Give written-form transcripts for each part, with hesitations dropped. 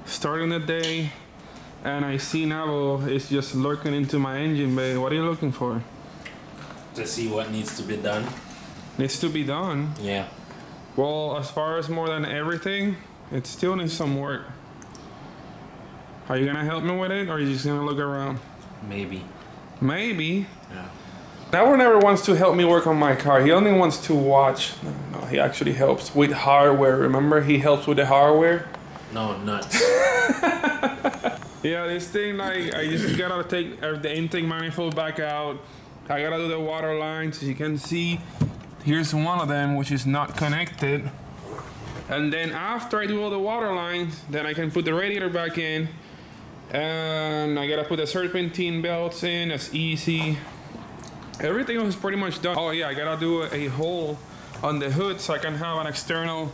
starting the day, and I see Navo is just lurking into my engine bay. What are you looking for? To see what needs to be done. Needs to be done? Yeah. Well, as far as more than everything, it still needs some work. Are you gonna help me with it, or are you just gonna look around? Maybe. Maybe? Yeah. Navo never wants to help me work on my car. He only wants to watch. No, he actually helps with hardware. Remember, he helps with the hardware? No, nuts. Yeah, this thing, like, I just gotta take the intake manifold back out. I gotta do the water lines. As you can see, here's one of them, which is not connected. And then after I do all the water lines, then I can put the radiator back in. And I gotta put the serpentine belts in. That's easy. Everything else is pretty much done. Oh yeah, I gotta do a hole on the hood so I can have an external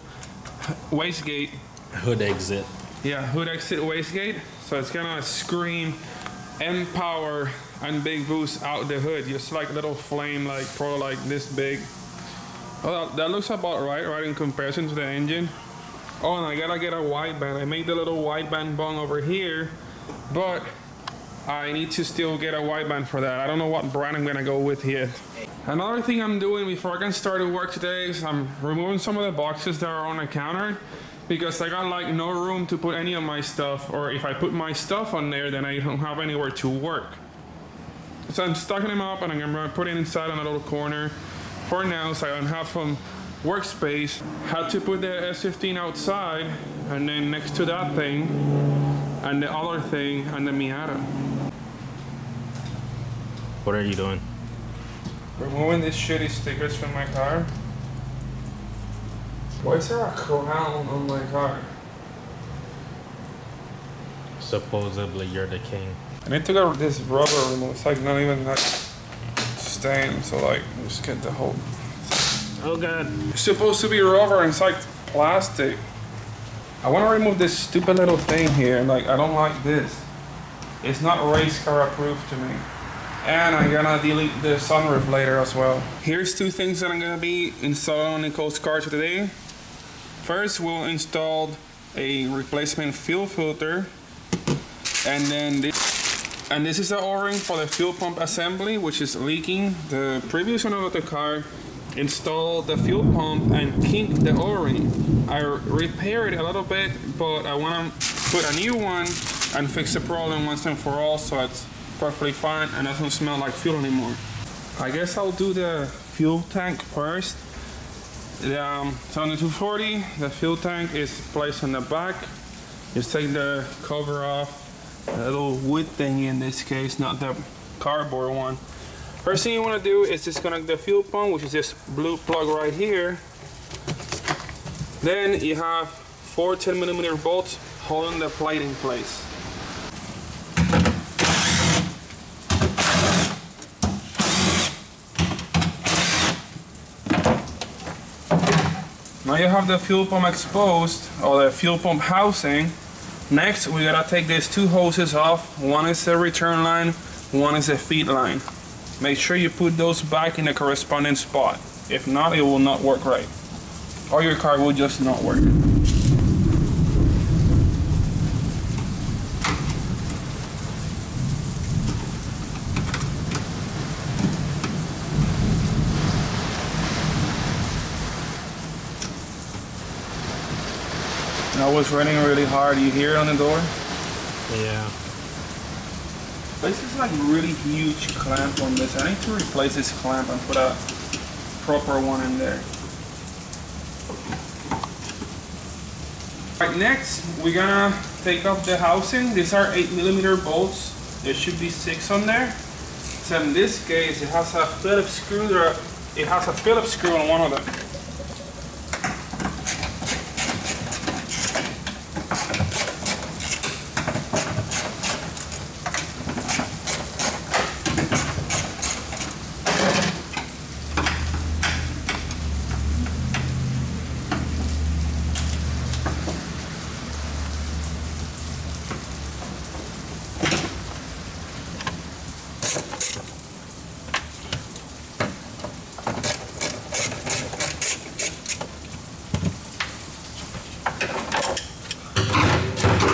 wastegate. Hood exit. Yeah, hood exit wastegate. So it's gonna scream M-Power and Big Boost out the hood. Just like a little flame, like probably like this big. Oh, that looks about right in comparison to the engine. Oh, and I gotta get a wideband. I made the little wideband bung over here, but I need to still get a wideband for that. I don't know what brand I'm gonna go with yet. Another thing I'm doing before I can start to work today is I'm removing some of the boxes that are on the counter, because I got like no room to put any of my stuff, or if I put my stuff on there, then I don't have anywhere to work. So I'm stocking them up and I'm gonna put it inside on a little corner for now, so I don't have some workspace. Had to put the S13 outside, and then next to that thing, and the other thing, and the Miata. What are you doing? Removing these shitty stickers from my car. Why is there a crown on my car? Supposedly you're the king. I need to get this rubber removed. It's like not even like stained, so like just get the whole. Oh god. It's supposed to be rubber and it's like plastic. I want to remove this stupid little thing here. Like, I don't like this. It's not race car approved to me. And I'm gonna delete the sunroof later as well. Here's two things that I'm gonna be installing on Nicole's car today. First, we'll install a replacement fuel filter, and then this is the O-ring for the fuel pump assembly, which is leaking. The previous owner of the car installed the fuel pump and kinked the O-ring. I repaired it a little bit, but I want to put a new one and fix the problem once and for all, so it's perfectly fine and doesn't smell like fuel anymore. I guess I'll do the fuel tank first. So on the 240, the fuel tank is placed on the back. Just take the cover off, a little wood thingy in this case, not the cardboard one. First thing you want to do is disconnect the fuel pump, which is this blue plug right here. Then you have 4 10mm bolts holding the plate in place. Now you have the fuel pump exposed, or the fuel pump housing. Next, we gotta take these two hoses off. One is the return line, one is the feed line. Make sure you put those back in the corresponding spot. If not, it will not work right. Or your car will just not work. I was running really hard. You hear it on the door? Yeah. This is like really huge clamp on this. I need to replace this clamp and put a proper one in there. Right, next we're gonna take off the housing. These are 8mm bolts. There should be 6 on there. So in this case, it has a Phillips screw. It has a Phillips screw on one of them.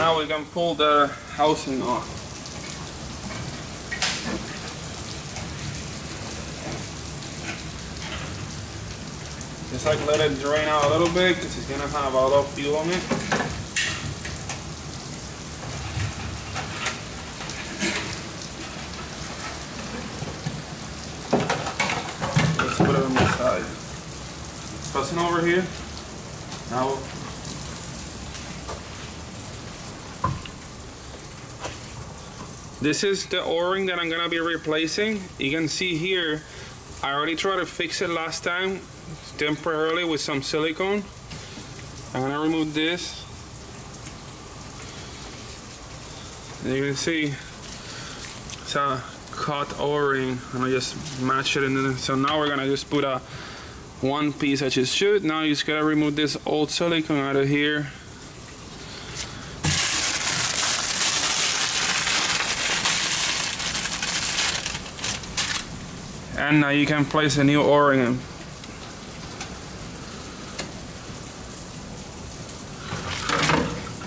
now we can pull the housing off. Just like let it drain out a little bit because it's gonna have a lot of fuel on it. Let's put it on the side. Pressing over here. Now this is the O-ring that I'm gonna be replacing. You can see here, I already tried to fix it last time temporarily with some silicone. I'm gonna remove this. And you can see it's a cut O-ring, and I just match it in there. So now we're gonna just put a one piece as it should. Now you just gotta remove this old silicone out of here. And now you can place a new O-ring in.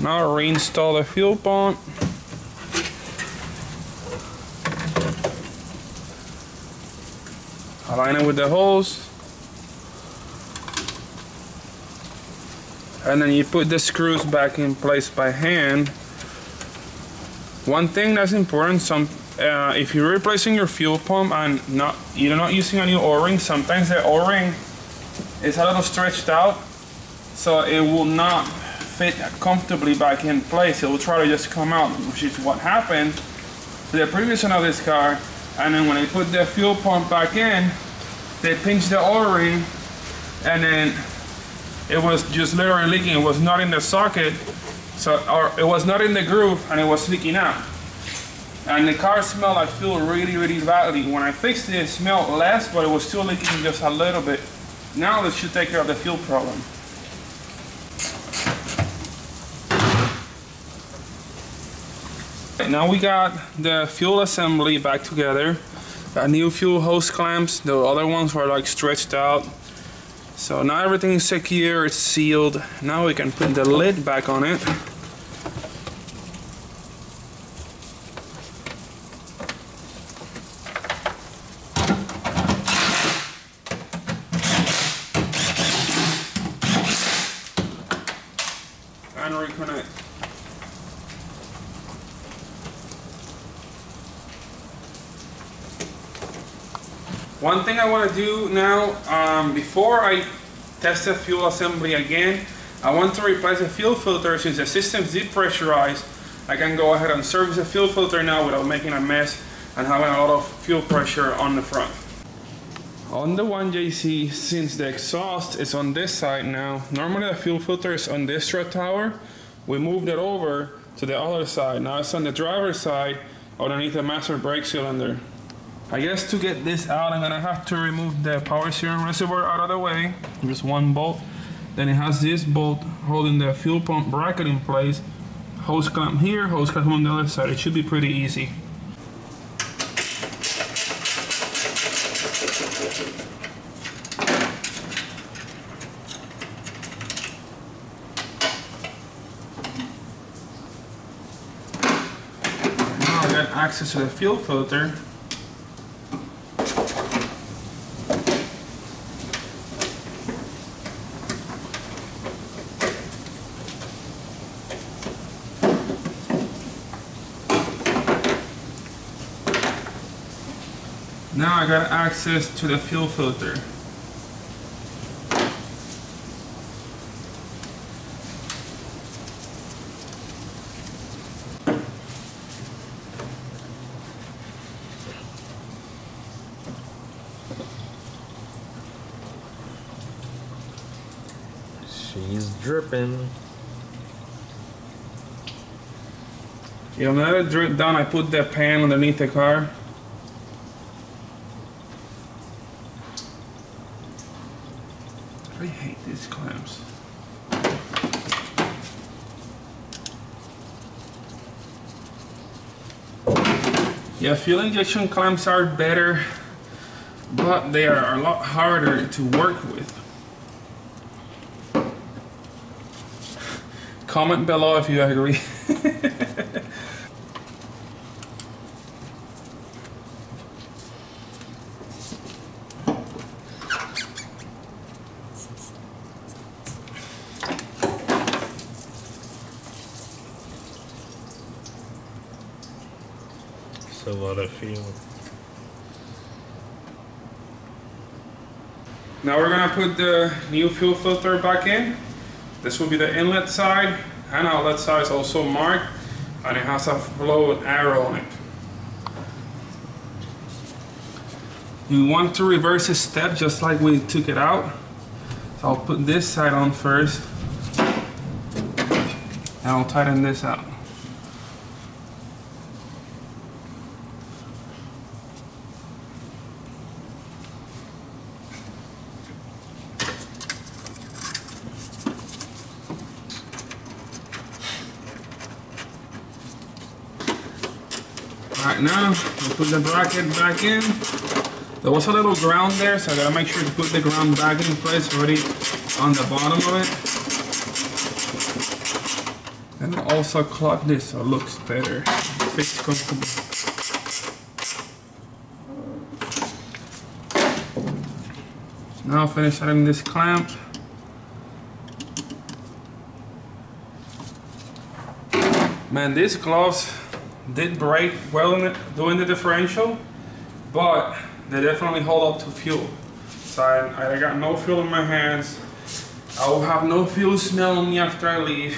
Now reinstall the fuel pump. Align it with the hose. And then you put the screws back in place by hand. One thing that's important, if you're replacing your fuel pump and you're not using a new O-ring, sometimes the O-ring is a little stretched out, so it will not fit comfortably back in place. It will try to just come out, which is what happened to the previous one of this car. And then when they put the fuel pump back in, they pinched the O-ring, and then it was just literally leaking. It was not in the socket, or it was not in the groove, and it was leaking out. And the car smelled like fuel really, really badly. When I fixed it, it smelled less, but it was still leaking just a little bit. Now this should take care of the fuel problem. Now we got the fuel assembly back together. Got new fuel hose clamps. The other ones were like stretched out. So now everything is secure, it's sealed. Now we can put the lid back on it. And reconnect. One thing I want to do now, before I test the fuel assembly again, I want to replace the fuel filter. Since the system's depressurized, I can go ahead and service the fuel filter now without making a mess and having a lot of fuel pressure on the front. On the 1JC, since the exhaust is on this side now, normally the fuel filter is on this strut tower. We moved it over to the other side. Now it's on the driver's side underneath the master brake cylinder. I guess to get this out, I'm gonna have to remove the power steering reservoir out of the way. Just one bolt. Then it has this bolt holding the fuel pump bracket in place. Hose clamp here, hose clamp on the other side. It should be pretty easy. Now I got access to the fuel filter. Now I got access to the fuel filter. She's dripping. You'll let it drip down. I put the pan underneath the car. I hate these clamps. Yeah, fuel injection clamps are better, but they are a lot harder to work with. Comment below if you agree. It's a lot of fuel. Now we're gonna put the new fuel filter back in. This will be the inlet side, and outlet side is also marked, and it has a float arrow on it. You want to reverse a step just like we took it out. So I'll put this side on first, and I'll tighten this out. Alright, now we put the bracket back in. There was a little ground there, so I gotta make sure to put the ground back in place already on the bottom of it. And also clock this so it looks better. Fits comfortable. Now finish adding this clamp. Man, these gloves did break well in doing the differential, but they definitely hold up to fuel. So I got no fuel in my hands. I will have no fuel smell on me after I leave.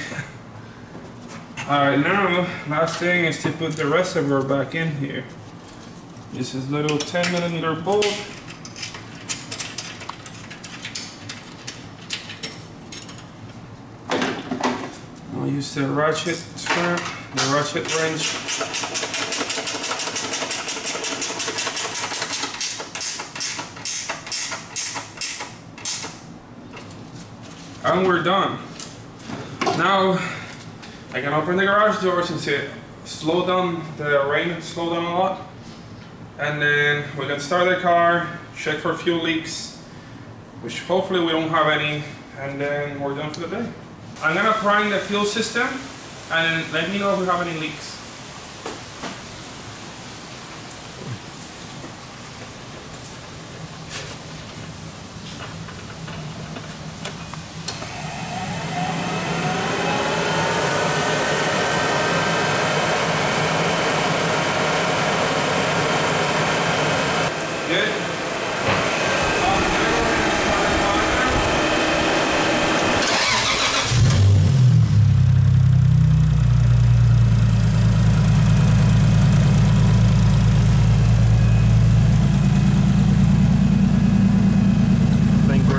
Alright, now last thing is to put the reservoir back in here. This is little 10mm bolt. I'll use the ratchet strap, the ratchet wrench. And we're done. Now I can open the garage door since it slowed down, the rain slowed down a lot. And then we can start the car, check for fuel leaks, which hopefully we don't have any, and then we're done for the day. I'm gonna prime the fuel system and let me know if we have any leaks.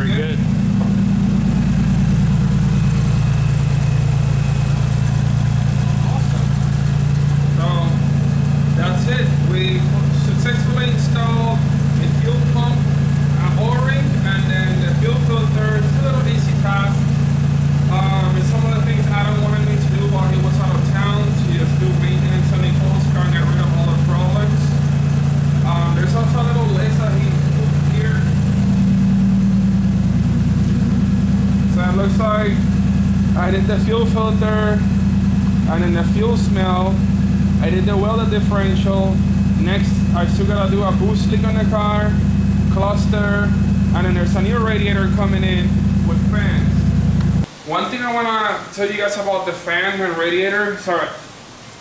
Good. Successfully installed a fuel pump, O-ring, and then the fuel filter. It's a little easy task. And some of the things Adam wanted me to do while he was out of town, to just do maintenance on the Nicole's car and get rid of all the problems. There's also a little list that he put here. So it looks like I did the fuel filter, and then the fuel smell. I did the welded differential. Next, I still gotta do a boost leak on the car, cluster, and then there's a new radiator coming in with fans. One thing I wanna tell you guys about the fan and radiator. So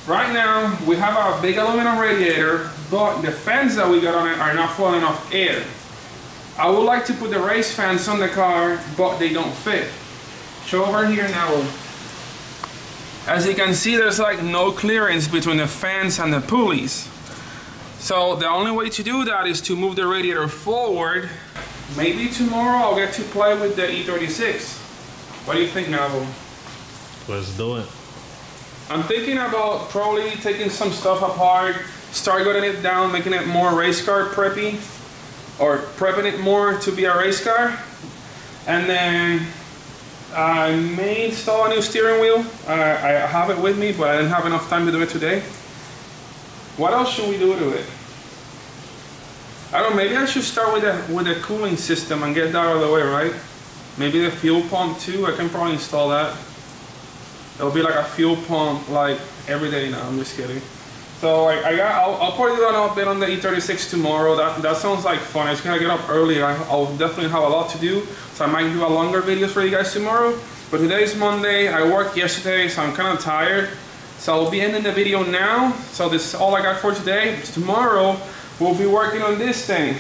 right now, we have a big aluminum radiator, but the fans that we got on it are not flowing enough air. I would like to put the race fans on the car, but they don't fit. So over here now, as you can see, there's like no clearance between the fans and the pulleys. So the only way to do that is to move the radiator forward. Maybe tomorrow I'll get to play with the E36. What do you think, Navo? Let's do it. I'm thinking about probably taking some stuff apart, start getting it down, making it more race car preppy, or prepping it more to be a race car. And then I may install a new steering wheel. I have it with me, but I didn't have enough time to do it today. What else should we do to it? I don't know, maybe I should start with the cooling system and get that out of the way, right? Maybe the fuel pump too, I can probably install that. It'll be like a fuel pump like every day now. I'm just kidding. So I'll probably do an update on the E36 tomorrow. That sounds like fun. I'm just gonna get up early. I'll definitely have a lot to do, so I might do a longer videos for you guys tomorrow. But today's Monday. I worked yesterday, so I'm kind of tired. So I'll be ending the video now. So this is all I got for today. Tomorrow we'll be working on this thing.